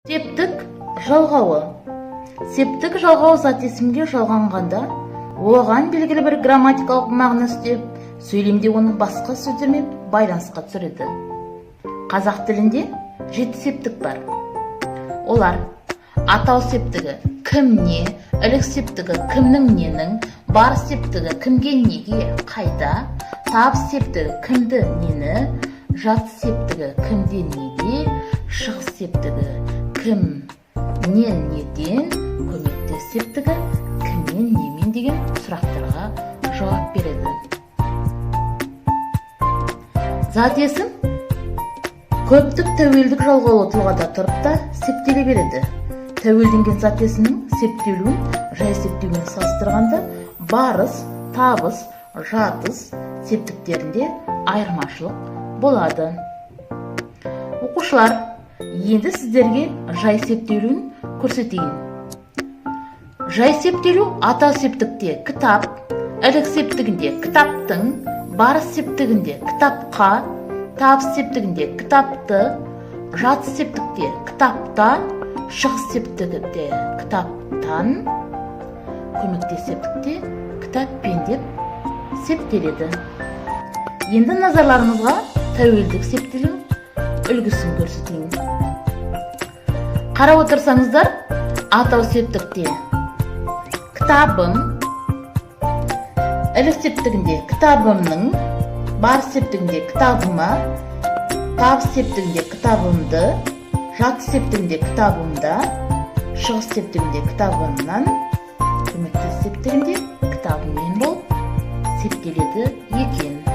Септік жалғауы. Септік жалғау зат есімге жалғанғанда, оған белгілі бір грамматикалық мағынасы сөйлемде оның басқа сөздермен байланысқа түсіреді. Қазақ тілінде 7 септік бар. Олар: атау септігі кім не, ілік септігі кімнің ненің, бар септігі кімге неге қайда, тап септігі кімді нені, жат септігі кімде неге, шығыс септігі кімнен неден, көмекті септігі кіммен немен деген сұрақтарға жауап береді. Зат есім көптік тәуелдік жалғаулы тұлғада тұрып та септеле береді. Тәуелденген зат есімнің септелуін жай септеумен салыстырғанда барыс, табыс, жатыс септіктерінде айырмашылық болады. Оқушылар, енді сіздерге жай септелуін көрсетейін. Жай септелу атау септікте кітап, ілік септігінде кітаптың, барыс септігінде кітапқа, табыс септігінде кітапты, жатыс септікте кітапта, шығыс септігінде кітаптан, көмекте септікте кітаппен деп септеледі. Енді назарларыңызға тәуелдік септелу үлгісін көрсетейін. Қарап отырсаңыздар, атау септікте кітабым, ілік септігінде кітабымның, бар септігінде кітабыма, табыс септігінде кітабымды, жатыс септігінде кітабымда, шығыс септігінде кітабымнан, көмекте септігінде кітабыммен болып септеледі екен.